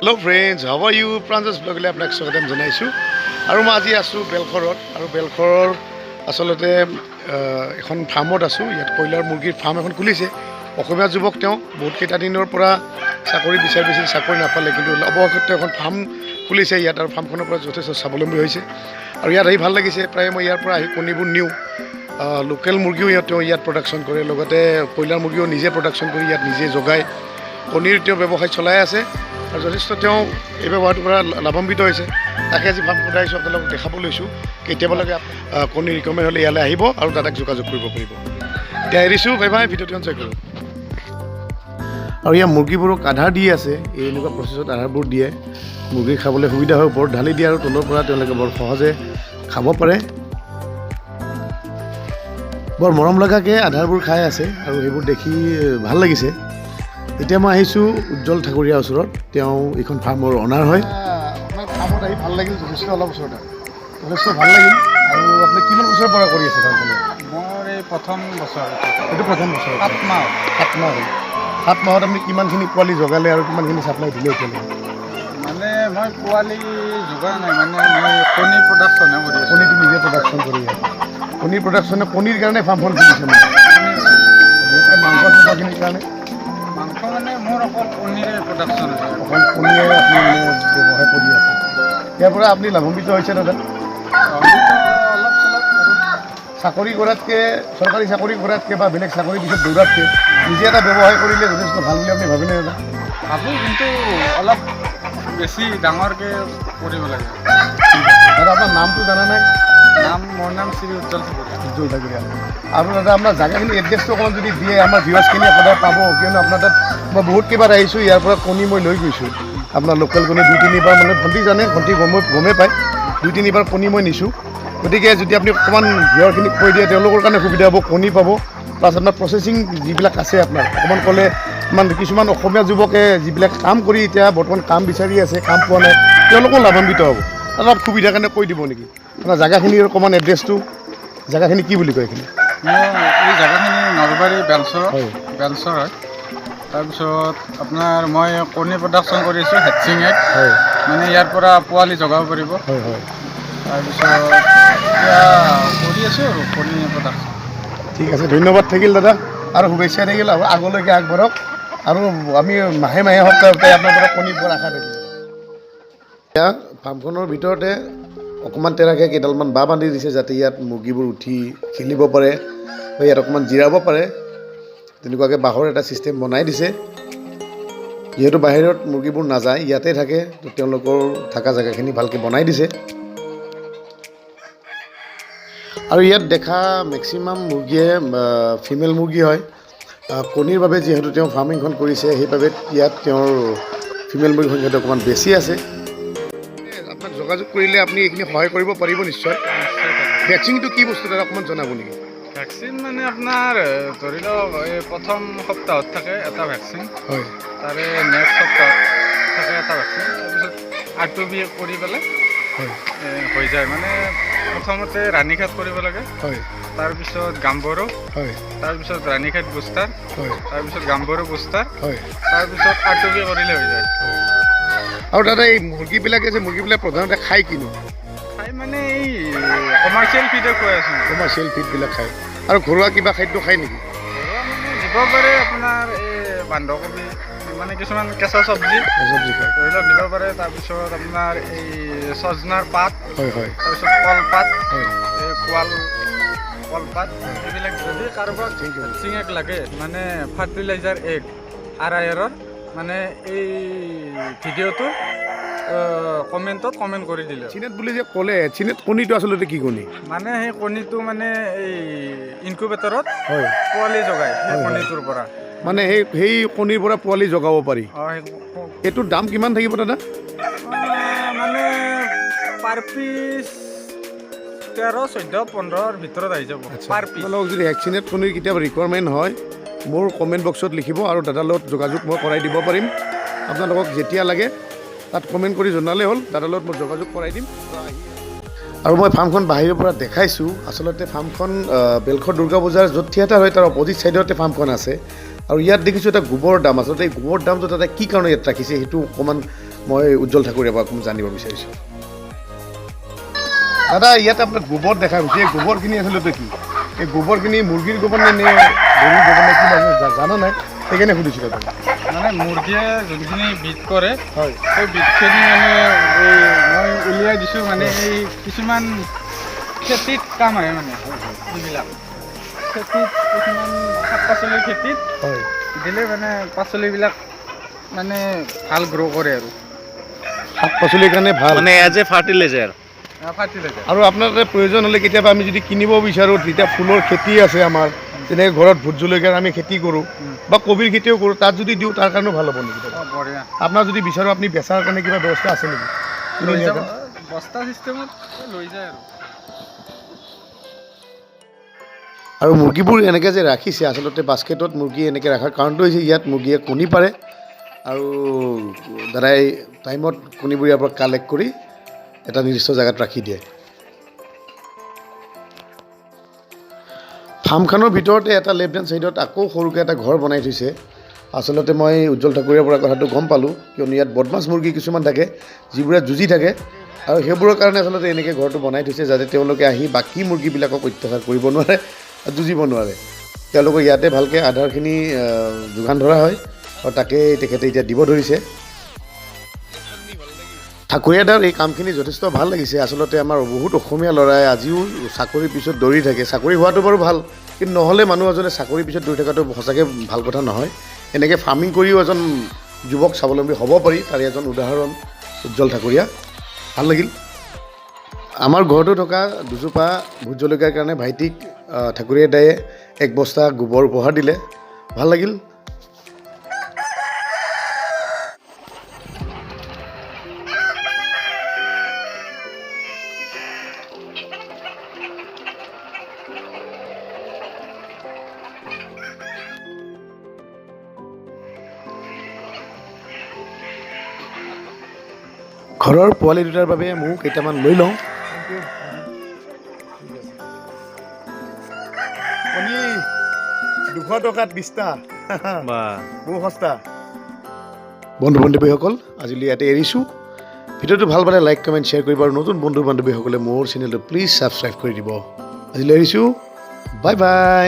Hello friends, how are you? Pranjals blogলে আপোনাক স্বাগতম জনাইছো আৰু মই আজি আছো বেলখৰত আৰু বেলখৰৰ আসলতে এখন ফাৰ্মত আছো ইয়াত কয়লাৰ মুৰ্গীৰ ফাৰ্ম এখন খুলিছে অসমীয়া যুৱক তেওঁ বহুত কেইটা দিনৰ পৰা চাকৰি বিচাৰিছিল চাকৰি নাপালে কিন্তু অৱশেষত এখন ফাৰ্ম খুলিছে ইয়াত আৰু ফাৰ্মখনৰ পৰা যথেষ্ট স্বাৱলম্বী হৈছে আৰু ইয়াত আহি ভাল লাগিছে প্ৰায় মই ইয়াৰ পৰা আহি কণীবোৰ নিওঁ লোকেল মুৰ্গীও ইয়াত প্ৰডাকশ্যন কৰে লগতে কয়লাৰ মুৰ্গীও নিজে প্ৰডাকশ্যন কৰি ইয়াত নিজে জগায় কণীৰ তেওঁ ব্যৱসায় চলাই আছে আৰু যথেষ্ট তেওঁ এই ব্যৱসায়টোৰ পৰা লাভান্বিত হৈছে তাকে আজি ফাৰ্ম খোলাই আছোঁ আপোনালোকক দেখাব লৈছোঁ কেতিয়াবালৈকে কণী ৰিকমেণ্ড হ'লে ইয়ালৈ আহিব আৰু দাদাক যোগাযোগ কৰিব পাৰিব এতিয়া এৰিছোঁ বাই বাই ভিডিঅ'টো এনজয় কৰোঁ আৰু ইয়াৰ মুৰ্গীবোৰক আধাৰ দি আছে এই এনেকুৱা প্ৰচেছত আধাৰবোৰ দিয়ে মুৰ্গী খাবলৈ সুবিধা হয় ওপৰত ঢালি দিয়ে আৰু তলৰ পৰা তেওঁলোকে বৰ সহজে খাব পাৰে বৰ মৰম লগাকৈ আধাৰবোৰ খাই আছে আৰু সেইবোৰ দেখি ভাল লাগিছে এতিয়া মই আহিছোঁ উজ্জ্বল ঠাকুৰীয়াৰ ওচৰত তেওঁ এইখন ফাৰ্মৰ অনাৰ হয় আপোনাৰ ফাৰ্মত আহি ভাল লাগিল যথেষ্ট অলপ ওচৰতে যথেষ্ট ভাল লাগিল আৰু আপুনি কিমান বছৰৰ পৰা কৰি আছে ফাৰ্মখনত মোৰ এই প্ৰথম বছৰ এইটো প্ৰথম বছৰ 7 মাহ 7 মাহত আপুনি কিমানখিনি পোৱালি জগালে আৰু কিমানখিনি ছাপ্লাই দিলে এতিয়ালৈকে মানে মই পোৱালি যোগা নাই মানে মই কণী প্ৰডাকশ্যনহে কৰি আছোঁ কণীটো নিজে প্ৰডাকশ্যন কৰি আছে কণীৰ প্ৰডাকশ্যনে কণীৰ কাৰণে ফাৰ্মখন খুলিছে মানে মাংস চাংসখিনিৰ কাৰণে মাংস মানে মোৰ অকল কণীৰে প্ৰডাকশ্যন আছে অকল কণীয়ে আপুনি মানে ব্যৱসায় কৰি আছে ইয়াৰ পৰা আপুনি লাভান্বিত হৈছে দাদা অলপ চলপ আৰু চাকৰি কৰাতকৈ চৰকাৰী চাকৰি কৰাতকৈ বা বেলেগ চাকৰি পিছত দৌৰাতকৈ নিজে এটা ব্যৱসায় কৰিলে যথেষ্ট ভাল বুলি আপুনি ভাবিনে দাদা ভাবোঁ কিন্তু অলপ বেছি ডাঙৰকৈ কৰিব লাগে দাদা আপোনাৰ নামটো জানা নাই মোৰ নাম শ্ৰী উজ্জ্বল ঠাকুৰীয়া আৰু দাদা আপোনাৰ জাগাখিনি এড্ৰেছটো অকণমান যদি দিয়ে আমাৰ ভিউৱাৰ্ছখিনিয়ে সদায় পাব কিয়নো আপোনাৰ তাত মই বহুত কেইবাৰ আহিছোঁ ইয়াৰ পৰা কণী মই লৈ গৈছোঁ আপোনাৰ লোকেল কণী 2-3বাৰ মানে ভণ্টি জানে ভণ্টি গমেই পায় 2-3বাৰ কণী মই নিছোঁ গতিকে যদি আপুনি অকণমান ভিউৱাৰখিনিক কৈ দিয়ে তেওঁলোকৰ কাৰণে সুবিধা হ'ব কণী পাব প্লাছ আপোনাৰ প্ৰচেছিং যিবিলাক আছে আপোনাৰ অকণমান ক'লে কিছুমান অসমীয়া যুৱকে যিবিলাক কাম কৰি এতিয়া বৰ্তমান কাম বিচাৰি আছে কাম পোৱা নাই তেওঁলোকো লাভান্বিত হ'ব অলপ সুবিধাৰ কাৰণে কৈ দিব নেকি আপোনাৰ জেগাখিনিৰ অকণমান এড্ৰেছটো জেগাখিনি কি বুলি কয় এইখিনি এই জেগাখিনি নলবাৰী বেলচৰ হয় তাৰপিছত আপোনাৰ মই কণী প্ৰডাকশ্যন কৰি আছোঁ হেডচিং এগ হয় মানে ইয়াৰ পৰা পোৱালি জগাব পাৰিব হয় হয় তাৰপিছত এতিয়া কৰি আছোঁ আৰু কণী প্ৰডাকশ্যন ঠিক আছে ধন্যবাদ থাকিল দাদা আৰু শুভেচ্ছা থাকিল আৰু আগলৈকে আগবাঢ়ক আৰু আমি মাহে সপ্তাহে আপোনাৰ পৰা কণী পোৱাৰ আশা থাকিল এতিয়া ফাৰ্মখনৰ ভিতৰতে অকণমান তেৰাকৈ কেইডালমান বাঁহ বান্ধি দিছে যাতে ইয়াত মুৰ্গীবোৰ উঠি খেলিব পাৰে বা ইয়াত অকণমান জিৰাব পাৰে তেনেকুৱাকৈ বাঁহৰ এটা ছিষ্টেম বনাই দিছে যিহেতু বাহিৰত মুৰ্গীবোৰ নাযায় ইয়াতে থাকে তো তেওঁলোকৰ থকা জেগাখিনি ভালকৈ বনাই দিছে আৰু ইয়াত দেখা মেক্সিমাম মুৰ্গীয়ে ফিমেল মুৰ্গী হয় কণীৰ বাবে যিহেতু তেওঁ ফাৰ্মিংখন কৰিছে সেইবাবে ইয়াত তেওঁৰ ফিমেল মুৰ্গীৰ সংখ্যাটো অকণমান বেছি আছে আপোনাক যোগাযোগ কৰিলে আপুনি এইখিনি সহায় কৰিব পাৰিব নিশ্চয় ভেকচিনটো কি বস্তু দাদা অকণমান জনাব নেকি ভেকচিন মানে আপোনাৰ ধৰি লওক এই প্ৰথম সপ্তাহত থাকে এটা ভেকচিন হয় তাৰে নেক্সট সপ্তাহত থাকে এটা ভেকচিন তাৰপিছত R2B কৰি পেলাই হয় হৈ যায় মানে প্ৰথমতে ৰাণীখাত কৰিব লাগে হয় তাৰপিছত গাম্বৰো হয় তাৰপিছত ৰাণীখাত বুষ্টাৰ হয় তাৰপিছত গাম্বৰো বুষ্টাৰ হয় তাৰপিছত R2B কৰিলে হৈ যায় আৰু দাদা এই মুৰ্গীবিলাকে যে মুৰ্গীবিলাক প্ৰধানতে খায় কিনো খাই মানে এই কমাৰ্চিয়েল ফিডে খুৱাই আছোঁ কমাৰ্চিয়েল ফিডবিলাক খায় আৰু ঘৰুৱা কিবা খাদ্য খায় নেকি ঘৰুৱা মানে দিব পাৰে আপোনাৰ এই বন্ধাকবি মানে কিছুমান কেঁচা চব্জি চব্জি খায় ধৰি লওক দিব পাৰে তাৰপিছত আপোনাৰ এই চজনাৰ পাত হয় হয় তাৰপিছত কলপাত হয় এই কলপাত এইবিলাক যদি কাৰোবাক হেডচিং এগ লাগে মানে ফাৰ্টিলাইজাৰ এগ RIR মানে এই ভিডিঅ'টো কমেণ্টত কমেণ্ট কৰি দিলে চিনেট বুলি যে ক'লে চিনেট কণীটো আচলতে কি কণী মানে সেই কণীটো মানে এই ইনকুবেটৰত হয় পোৱালি জগায় সেই কণীটোৰ পৰা মানে সেই কণীৰ পৰা পোৱালি জগাব পাৰি এইটোৰ দাম কিমান থাকিব দাদা মানে পাৰ পিচ 13-14-15ৰ ভিতৰত আহি যাব পাৰ পিচ আপোনালোকক যদি ভেকচিনেট কণীৰ কেতিয়াবা ৰিকুৱাৰমেণ্ট হয় মোৰ কমেণ্ট বক্সত লিখিব আৰু দাদাৰ লগত যোগাযোগ মই কৰাই দিব পাৰিম আপোনালোকক যেতিয়া লাগে তাত কমেণ্ট কৰি জনালে হ'ল দাদাৰ লগত মই যোগাযোগ কৰাই দিম আৰু মই ফাৰ্মখন বাহিৰৰ পৰা দেখাইছোঁ আচলতে ফাৰ্মখন বেলখৰ দুৰ্গা পূজাৰ য'ত থিয়েটাৰ হয় তাৰ অপজিট ছাইডতে ফাৰ্মখন আছে আৰু ইয়াত দেখিছোঁ এটা গোবৰ দাম আচলতে এই গোবৰ দামটো তাতে কি কাৰণে ইয়াত ৰাখিছে সেইটো অকণমান মই উজ্জ্বল ঠাকুৰীয়াৰ পৰা জানিব বিচাৰিছোঁ। দাদা ইয়াত আপোনাৰ গোবৰ দেখা গৈছে, এই গোবৰখিনি আচলতে কি? এই গোবৰখিনি মুৰ্গীৰ গোবৰ নে গৰুৰ গোবৰ নে কি জানা নাই, সেইকাৰণে সুধিছিলোঁ দাদা। মানে মুৰ্গীয়ে যোনখিনি বিট কৰে হয় সেই বিটখিনি মানে মই উলিয়াই দিছোঁ, মানে এই কিছুমান খেতিত কাম আহে মানে এইবিলাক খেতিত, কিছুমান শাক পাচলিৰ খেতিত হয় দিলে মানে পাচলিবিলাক মানে ভাল গ্ৰ' কৰে আৰু শাক পাচলিৰ কাৰণে ভাল, মানে এজ এ ফাৰ্টিলাইজাৰ। ফাৰ্টিলাইজাৰ। আৰু আপোনাৰ প্ৰয়োজন হ'লে কেতিয়াবা আমি যদি কিনিব বিচাৰোঁ, তেতিয়া ফুলৰ খেতি আছে আমাৰ, তেনেকৈ ঘৰত ভোট জলকীয়াৰ আমি খেতি কৰোঁ বা কবিৰ খেতিও কৰোঁ, তাত যদি দিওঁ তাৰ কাৰণেও ভাল হ'ব নেকি দাদা? বঢ়িয়া। আপোনাৰ যদি বিচাৰোঁ আপুনি বেচাৰ কাৰণে কিবা ব্যৱস্থা আছে নেকি? লৈ যাব, বস্তা চিষ্টেমত লৈ যায় আৰু মুৰ্গীবোৰ এনেকৈ যে ৰাখিছে, আচলতে বাস্কেটত মুৰ্গী এনেকৈ ৰখাৰ কাৰণটো হৈছে ইয়াত মুৰ্গীয়ে কণী পাৰে, আৰু দাদাই টাইমত কণীবোৰ ইয়াৰ পৰা কালেক্ট কৰি এটা নিৰ্দিষ্ট জেগাত ৰাখি দিয়ে। ফাৰ্মখনৰ ভিতৰতে এটা লেফ্ট হেণ্ড ছাইডত আকৌ সৰুকৈ এটা ঘৰ বনাই থৈছে। আচলতে মই উজ্জ্বল ঠাকুৰীয়াৰ পৰা কথাটো গম পালোঁ, কিয়নো ইয়াত বদমাছ মুৰ্গী কিছুমান থাকে যিবোৰে যুঁজি থাকে, আৰু সেইবোৰৰ কাৰণে আচলতে এনেকৈ ঘৰটো বনাই থৈছে যাতে তেওঁলোকে আহি বাকী মুৰ্গীবিলাকক অত্যাচাৰ কৰিব নোৱাৰে, যুঁজিব নোৱাৰে। তেওঁলোকক ইয়াতে ভালকৈ আধাৰখিনি যোগান ধৰা হয়, আৰু তাকেই তেখেতে এতিয়া দিব ধৰিছে। ঠাকুৰীয়াদাৰ এই কামখিনি যথেষ্ট ভাল লাগিছে। আচলতে আমাৰ বহুত অসমীয়া ল'ৰাই আজিও চাকৰিৰ পিছত দৌৰি থাকে। চাকৰি হোৱাটো বাৰু ভাল, কিন্তু নহ'লে মানুহ এজনে চাকৰিৰ পিছত দৌৰি থকাটো সঁচাকৈ ভাল কথা নহয়। এনেকৈ ফাৰ্মিং কৰিও এজন যুৱক স্বাৱলম্বী হ'ব পাৰি, তাৰে এজন উদাহৰণ উজ্জ্বল ঠাকুৰীয়া। ভাল লাগিল। আমাৰ ঘৰতো থকা দুজোপা ভোট জলকীয়াৰ কাৰণে ভাইটিক ঠাকুৰীয়াদায়ে 1 বস্তা গোবৰ উপহাৰ দিলে। ভাল লাগিল। ঘৰৰ পোৱালি দুটাৰ বাবে ময়ো কেইটামান লৈ লওঁ। কণী 200 টকাত 20টা, বহু সস্তা। বন্ধু বান্ধৱীসকল, আজিলৈ ইয়াতে এৰিছোঁ। ভিডিঅ'টো ভাল পালে লাইক কমেণ্ট শ্বেয়াৰ কৰিব, আৰু নতুন বন্ধু বান্ধৱীসকলে মোৰ চেনেলটো প্লিজ ছাবস্ক্ৰাইব কৰি দিব। আজিলৈ এৰিছোঁ, বাই বাই।